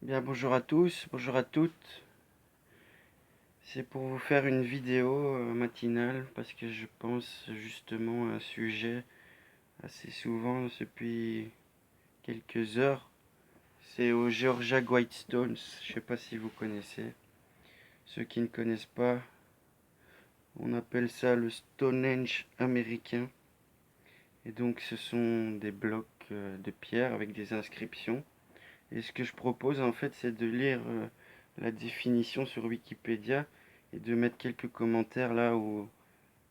Bien, bonjour à tous, bonjour à toutes. C'est pour vous faire une vidéo matinale parce que je pense justement à un sujet assez souvent depuis quelques heures. C'est au Georgia Guidestones. Je sais pas si vous connaissez. Ceux qui ne connaissent pas, on appelle ça le Stonehenge américain. Et donc ce sont des blocs de pierre avec des inscriptions. Et ce que je propose en fait, c'est de lire la définition sur Wikipédia et de mettre quelques commentaires là où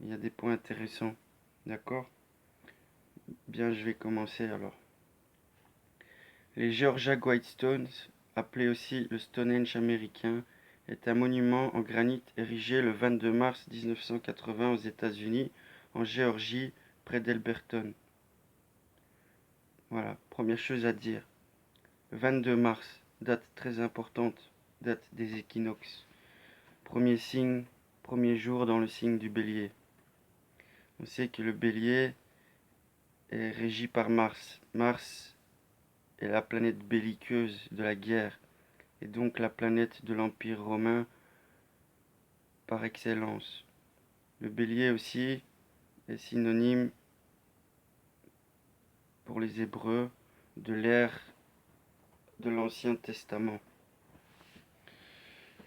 il y a des points intéressants. D'accord? Bien, je vais commencer alors. Les Georgia Guidestones, appelés aussi le Stonehenge américain, est un monument en granit érigé le 22 mars 1980 aux États-Unis, en Géorgie, près d'Elberton. Voilà, première chose à dire. 22 mars, date très importante, date des équinoxes. Premier signe, premier jour dans le signe du bélier. On sait que le bélier est régi par Mars. Mars est la planète belliqueuse de la guerre et donc la planète de l'Empire romain par excellence. Le bélier aussi est synonyme pour les Hébreux de l'ère de l'Ancien Testament.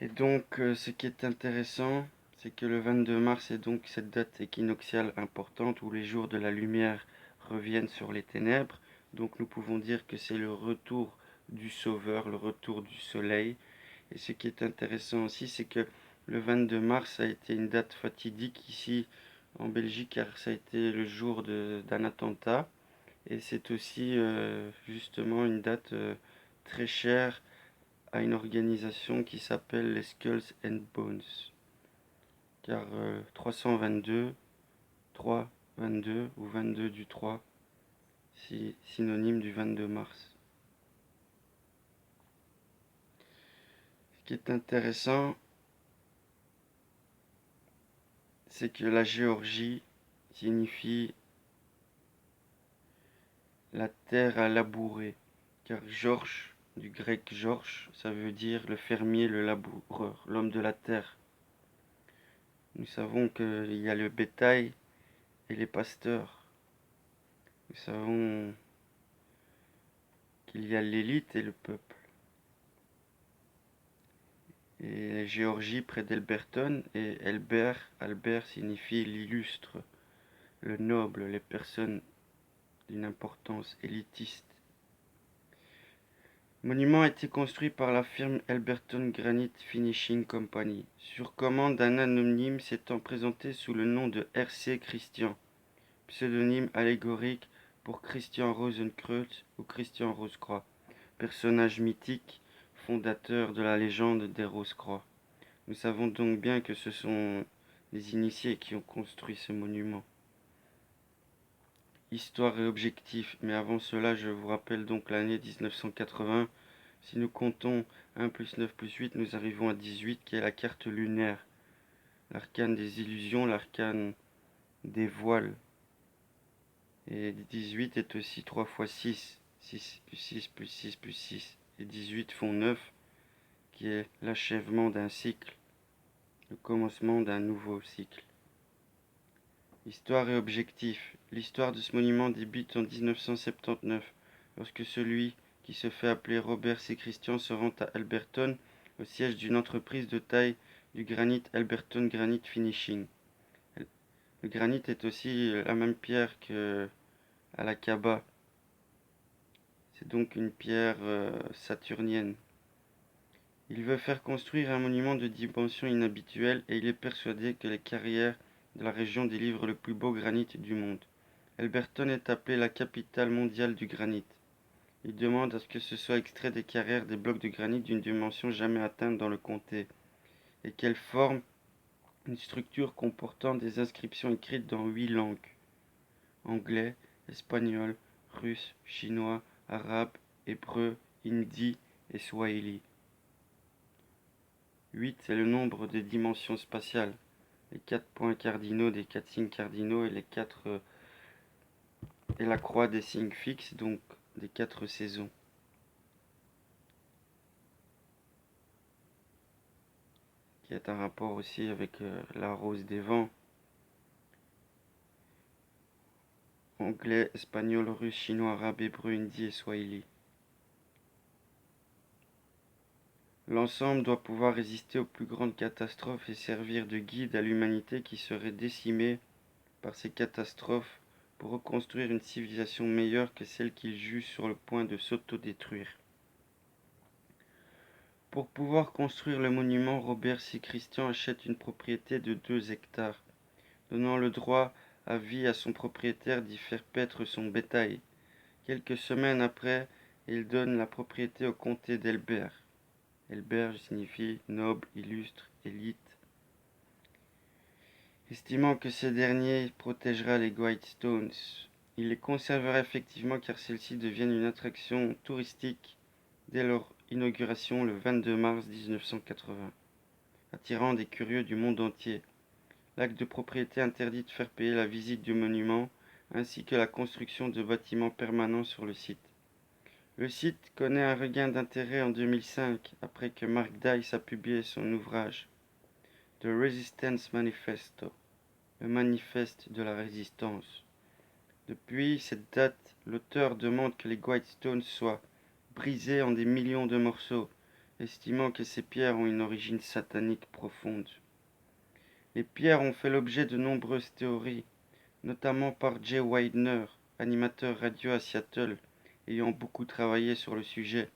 Et donc ce qui est intéressant, c'est que le 22 mars est donc cette date équinoxiale importante où les jours de la lumière reviennent sur les ténèbres. Donc nous pouvons dire que c'est le retour du Sauveur, le retour du soleil. Et ce qui est intéressant aussi, c'est que le 22 mars a été une date fatidique ici en Belgique car ça a été le jour d'un attentat. Et c'est aussi justement une date très chère à une organisation qui s'appelle les Skulls and Bones. Car 322, 3, 22 ou 22 du 3, c'est synonyme du 22 mars. Ce qui est intéressant, c'est que la Géorgie signifie la terre à labourer. Car Georges, du grec Georges, ça veut dire le fermier, le laboureur, l'homme de la terre. Nous savons qu'il y a le bétail et les pasteurs. Nous savons qu'il y a l'élite et le peuple. Et Géorgie près d'Elberton, et Albert signifie l'illustre, le noble, les personnes d'une importance élitiste. Le monument a été construit par la firme Elberton Granite Finishing Company, sur commande d'un anonyme s'étant présenté sous le nom de R.C. Christian, pseudonyme allégorique pour Christian Rosenkreutz ou Christian Rose-Croix, personnage mythique, fondateur de la légende des Rose-Croix. Nous savons donc bien que ce sont les initiés qui ont construit ce monument. Histoire et objectif, mais avant cela, je vous rappelle donc l'année 1980. Si nous comptons 1 plus 9 plus 8, nous arrivons à 18, qui est la carte lunaire. L'arcane des illusions, l'arcane des voiles. Et 18 est aussi 3 fois 6. 6 plus 6 plus 6 plus 6. Et 18 font 9, qui est l'achèvement d'un cycle, le commencement d'un nouveau cycle. Histoire et objectif. L'histoire de ce monument débute en 1979, lorsque celui qui se fait appeler Robert C. Christian se rend à Alberton, au siège d'une entreprise de taille du granit Alberton Granite Finishing. Le granit est aussi la même pierre que à la Kaaba. C'est donc une pierre saturnienne. Il veut faire construire un monument de dimension inhabituelle et il est persuadé que les carrières de la région délivrent le plus beau granit du monde. Alberton est appelée la capitale mondiale du granit. Il demande à ce que ce soit extrait des carrières des blocs de granit d'une dimension jamais atteinte dans le comté et qu'elle forme une structure comportant des inscriptions écrites dans 8 langues: anglais, espagnol, russe, chinois, arabe, hébreu, hindi et swahili. 8 c'est le nombre des dimensions spatiales, les 4 points cardinaux des 4 signes cardinaux et et la croix des signes fixes, donc des 4 saisons. qui est un rapport aussi avec la rose des vents. Anglais, espagnol, russe, chinois, arabe, hébreu, hindi et swahili. L'ensemble doit pouvoir résister aux plus grandes catastrophes et servir de guide à l'humanité qui serait décimée par ces catastrophes pour reconstruire une civilisation meilleure que celle qu'il juge sur le point de s'autodétruire. Pour pouvoir construire le monument, Robert C. Christian achète une propriété de 2 hectares, donnant le droit à vie à son propriétaire d'y faire paître son bétail. Quelques semaines après, il donne la propriété au comté d'Elbert. Elbert signifie noble, illustre, élite. Estimant que ce dernier protégera les Whitestones, il les conservera effectivement car celles-ci deviennent une attraction touristique dès leur inauguration le 22 mars 1980, attirant des curieux du monde entier. L'acte de propriété interdit de faire payer la visite du monument ainsi que la construction de bâtiments permanents sur le site. Le site connaît un regain d'intérêt en 2005 après que Mark Dice a publié son ouvrage The Resistance Manifesto, le manifeste de la résistance. Depuis cette date, l'auteur demande que les Whitestones soient brisés en des millions de morceaux, estimant que ces pierres ont une origine satanique profonde. Les pierres ont fait l'objet de nombreuses théories, notamment par Jay Weidner, animateur radio à Seattle, ayant beaucoup travaillé sur le sujet,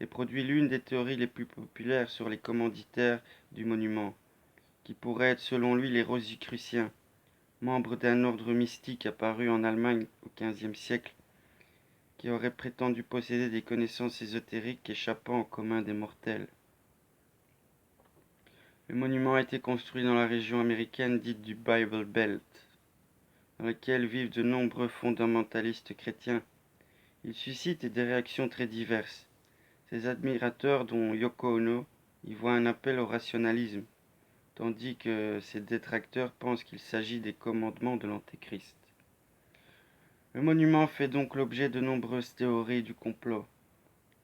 et produit l'une des théories les plus populaires sur les commanditaires du monument, qui pourraient être selon lui les Rosicruciens, membres d'un ordre mystique apparu en Allemagne au XVe siècle, qui auraient prétendu posséder des connaissances ésotériques échappant au commun des mortels. Le monument a été construit dans la région américaine dite du Bible Belt, dans laquelle vivent de nombreux fondamentalistes chrétiens. Il suscite des réactions très diverses. Ses admirateurs, dont Yoko Ono, y voient un appel au rationalisme, tandis que ses détracteurs pensent qu'il s'agit des commandements de l'Antéchrist. Le monument fait donc l'objet de nombreuses théories du complot.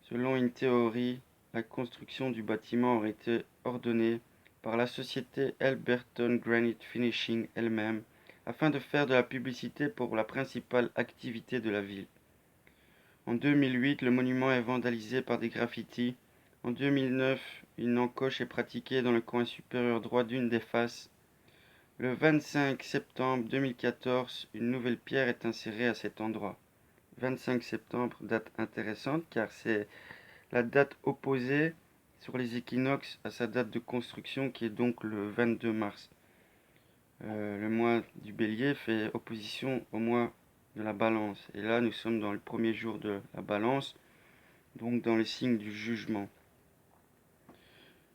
Selon une théorie, la construction du bâtiment aurait été ordonnée par la société Elberton Granite Finishing elle-même, afin de faire de la publicité pour la principale activité de la ville. En 2008, le monument est vandalisé par des graffitis. En 2009, une encoche est pratiquée dans le coin supérieur droit d'une des faces. Le 25 septembre 2014, une nouvelle pierre est insérée à cet endroit. 25 septembre, date intéressante car c'est la date opposée sur les équinoxes à sa date de construction qui est donc le 22 mars. Le mois du bélier fait opposition au mois de la balance. Et là, nous sommes dans le premier jour de la balance, donc dans le signe du jugement.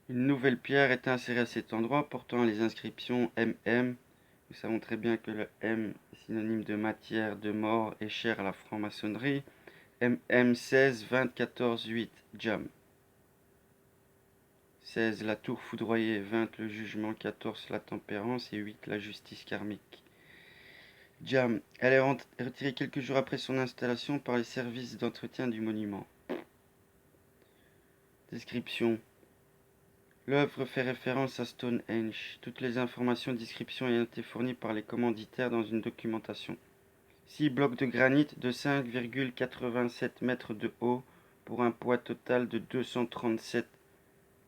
Une nouvelle pierre est insérée à cet endroit portant les inscriptions MM. Nous savons très bien que le M est synonyme de matière, de mort et cher à la franc-maçonnerie. MM 16, 20, 14, 8, Jam. 16, la tour foudroyée, 20, le jugement, 14, la tempérance et 8, la justice karmique. Jam. Elle est retirée quelques jours après son installation par les services d'entretien du monument. Description. L'œuvre fait référence à Stonehenge. Toutes les informations et descriptions ayant été fournies par les commanditaires dans une documentation. 6 blocs de granit de 5,87 mètres de haut pour un poids total de 237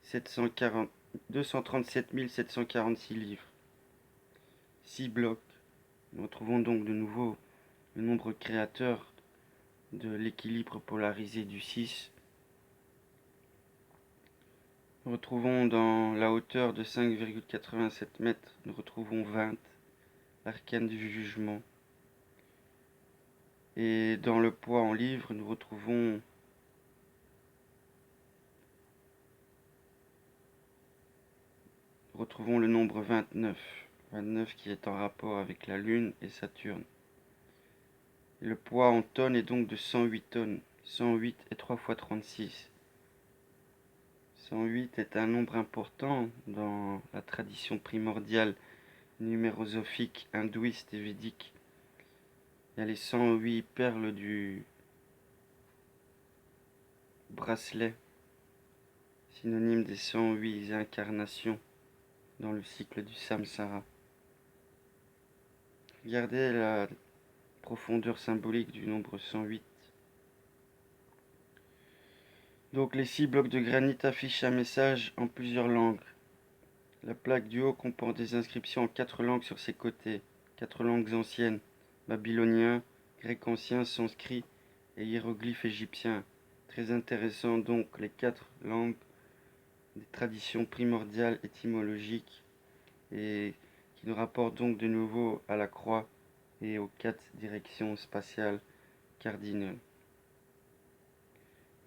746 livres. 6 blocs. Nous retrouvons donc de nouveau le nombre créateur de l'équilibre polarisé du 6. Nous retrouvons dans la hauteur de 5,87 mètres, nous retrouvons 20, l'arcane du jugement. Et dans le poids en livres, nous retrouvons le nombre 29. 29 qui est en rapport avec la Lune et Saturne. Et le poids en tonnes est donc de 108 tonnes. 108 est 3 fois 36. 108 est un nombre important dans la tradition primordiale numérosophique hindouiste et védique. Il y a les 108 perles du bracelet, synonyme des 108 incarnations dans le cycle du samsara. Regardez la profondeur symbolique du nombre 108. Donc les 6 blocs de granit affichent un message en plusieurs langues. La plaque du haut comporte des inscriptions en 4 langues sur ses côtés, 4 langues anciennes, babylonien, grec ancien, sanskrit et hiéroglyphe égyptien. Très intéressant donc les 4 langues des traditions primordiales étymologiques et qui nous rapportent donc de nouveau à la croix et aux 4 directions spatiales cardinales.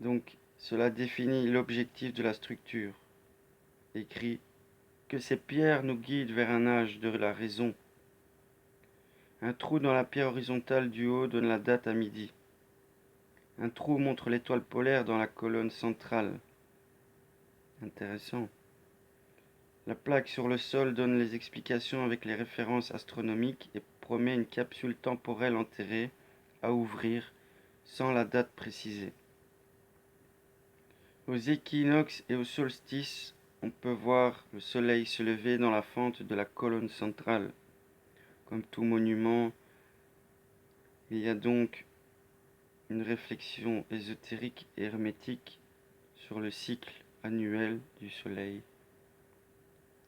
Donc cela définit l'objectif de la structure. Écrit que ces pierres nous guident vers un âge de la raison. Un trou dans la pierre horizontale du haut donne la date à midi. Un trou montre l'étoile polaire dans la colonne centrale. Intéressant. La plaque sur le sol donne les explications avec les références astronomiques et promet une capsule temporelle enterrée à ouvrir sans la date précisée. Aux équinoxes et au solstice, on peut voir le soleil se lever dans la fente de la colonne centrale. Comme tout monument, il y a donc une réflexion ésotérique et hermétique sur le cycle annuel du soleil,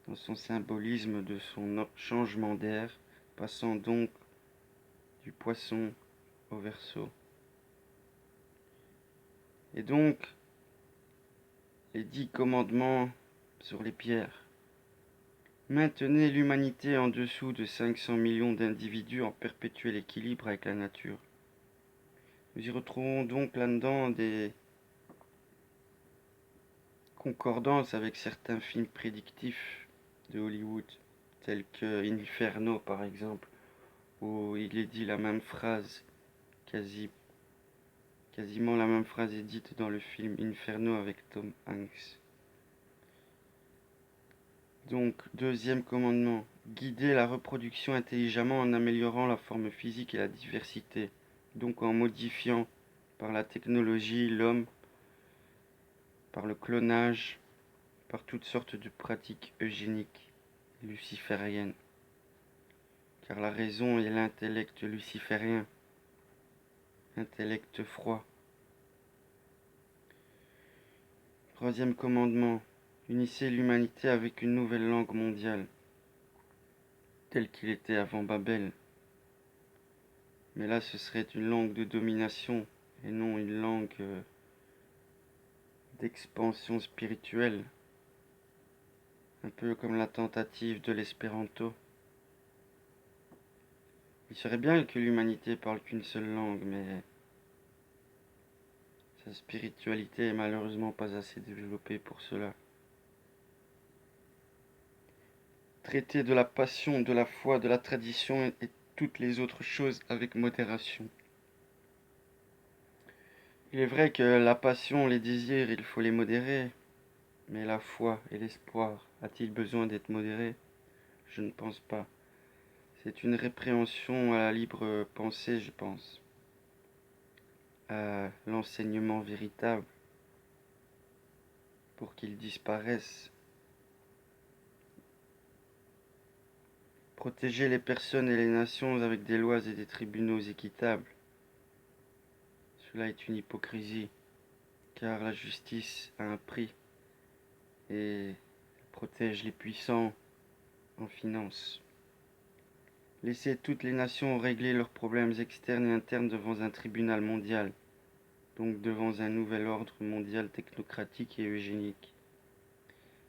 dans son symbolisme de son changement d'air, passant donc du Poisson au Verseau. Et donc, les 10 commandements sur les pierres. Maintenez l'humanité en dessous de 500 millions d'individus en perpétuel équilibre avec la nature. Nous y retrouvons donc là-dedans des concordances avec certains films prédictifs de Hollywood, tels que Inferno par exemple, où il est dit la même phrase, quasiment la même phrase est dite dans le film Inferno avec Tom Hanks. Donc, deuxième commandement, guider la reproduction intelligemment en améliorant la forme physique et la diversité, donc en modifiant par la technologie l'homme, par le clonage, par toutes sortes de pratiques eugéniques lucifériennes. Car la raison est l'intellect luciférien, intellect froid. Troisième commandement, unissez l'humanité avec une nouvelle langue mondiale, telle qu'il était avant Babel. Mais là, ce serait une langue de domination et non une langue d'expansion spirituelle, un peu comme la tentative de l'espéranto. Il serait bien que l'humanité parle qu'une seule langue, mais sa spiritualité est malheureusement pas assez développée pour cela. Traiter de la passion, de la foi, de la tradition et toutes les autres choses avec modération. Il est vrai que la passion, les désirs, il faut les modérer, mais la foi et l'espoir, a-t-il besoin d'être modéré? Je ne pense pas. C'est une répréhension à la libre pensée, je pense, à l'enseignement véritable, pour qu'il disparaisse. Protéger les personnes et les nations avec des lois et des tribunaux équitables. Cela est une hypocrisie, car la justice a un prix et protège les puissants en finance. Laisser toutes les nations régler leurs problèmes externes et internes devant un tribunal mondial, donc devant un nouvel ordre mondial technocratique et eugénique.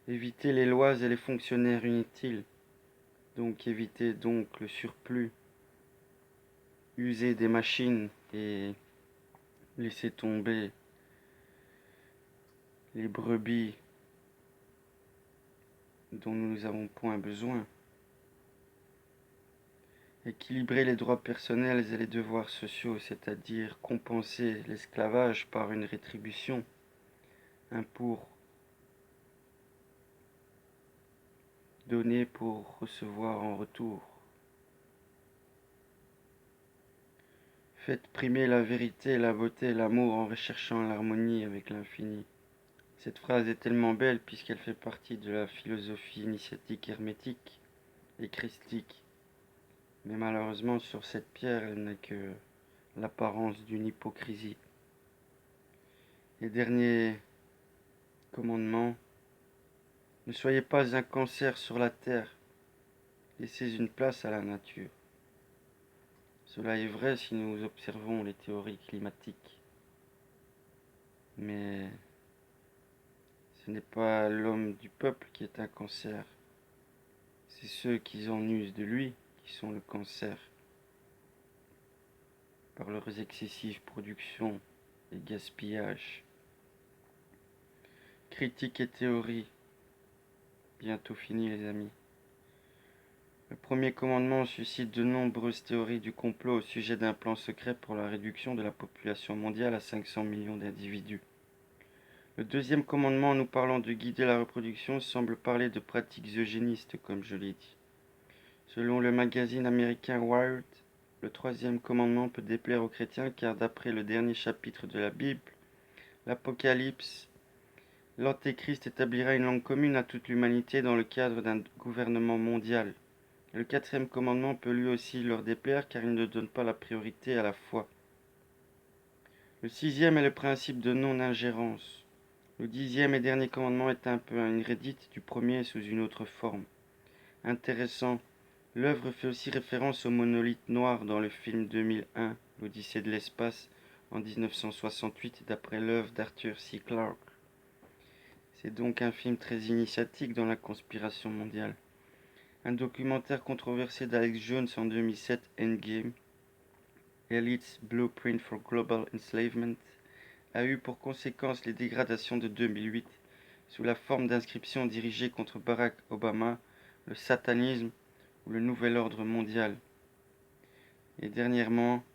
Éviter les lois et les fonctionnaires inutiles, donc éviter donc le surplus, user des machines et laisser tomber les brebis dont nous n'avons point besoin. Équilibrer les droits personnels et les devoirs sociaux, c'est-à-dire compenser l'esclavage par une rétribution, un pour donner pour recevoir en retour. Faites primer la vérité, la beauté et l'amour en recherchant l'harmonie avec l'infini. Cette phrase est tellement belle puisqu'elle fait partie de la philosophie initiatique hermétique et christique. Mais malheureusement, sur cette pierre, elle n'a que l'apparence d'une hypocrisie. Les derniers commandements: ne soyez pas un cancer sur la terre, laissez une place à la nature. Cela est vrai si nous observons les théories climatiques. Mais ce n'est pas l'homme du peuple qui est un cancer, c'est ceux qui en usent de lui qui sont le cancer, par leurs excessives productions et gaspillages. Critique et théorie, bientôt fini les amis. Le premier commandement suscite de nombreuses théories du complot au sujet d'un plan secret pour la réduction de la population mondiale à 500 millions d'individus. Le deuxième commandement, nous parlant de guider la reproduction, semble parler de pratiques eugénistes, comme je l'ai dit. Selon le magazine américain Wired, le troisième commandement peut déplaire aux chrétiens car d'après le dernier chapitre de la Bible, l'Apocalypse, l'Antéchrist établira une langue commune à toute l'humanité dans le cadre d'un gouvernement mondial. Le quatrième commandement peut lui aussi leur déplaire car il ne donne pas la priorité à la foi. Le sixième est le principe de non-ingérence. Le dixième et dernier commandement est un peu une redite du premier sous une autre forme. Intéressant, l'œuvre fait aussi référence au monolithe noir dans le film 2001, l'Odyssée de l'espace, en 1968, d'après l'œuvre d'Arthur C. Clarke. C'est donc un film très initiatique dans la conspiration mondiale. Un documentaire controversé d'Alex Jones en 2007, Endgame, Elite's Blueprint for Global Enslavement, a eu pour conséquence les dégradations de 2008 sous la forme d'inscriptions dirigées contre Barack Obama, le satanisme ou le nouvel ordre mondial. Et dernièrement,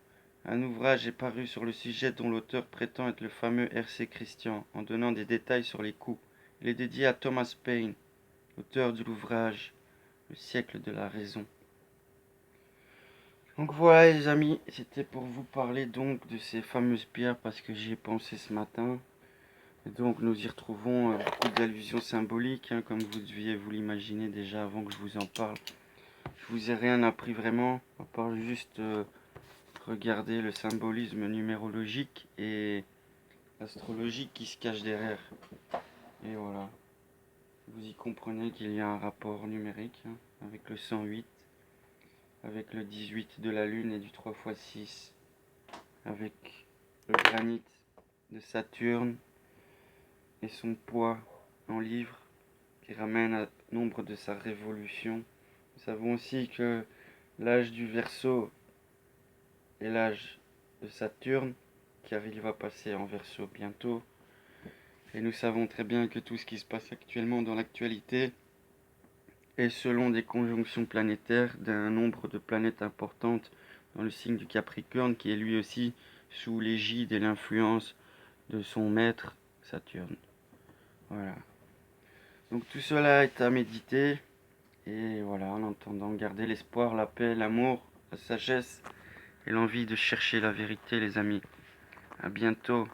un ouvrage est paru sur le sujet dont l'auteur prétend être le fameux R.C. Christian, en donnant des détails sur les coups. Il est dédié à Thomas Paine, auteur de l'ouvrage Le siècle de la raison. Donc voilà les amis, c'était pour vous parler donc de ces fameuses pierres parce que j'y ai pensé ce matin. Et donc nous y retrouvons beaucoup d'allusions symboliques, comme vous deviez vous l'imaginer déjà avant que je vous en parle. Je vous ai rien appris vraiment, à part juste regarder le symbolisme numérologique et astrologique qui se cache derrière. Et voilà, vous y comprenez qu'il y a un rapport numérique avec le 108, avec le 18 de la Lune et du 3x6, avec le granit de Saturne et son poids en livres qui ramène à nombre de sa révolution. Nous savons aussi que l'âge du Verseau est l'âge de Saturne, car il va passer en Verseau bientôt. Et nous savons très bien que tout ce qui se passe actuellement dans l'actualité est selon des conjonctions planétaires d'un nombre de planètes importantes dans le signe du Capricorne, qui est lui aussi sous l'égide et l'influence de son maître Saturne. Voilà. Donc tout cela est à méditer. Et voilà, en entendant garder l'espoir, la paix, l'amour, la sagesse et l'envie de chercher la vérité, les amis. À bientôt.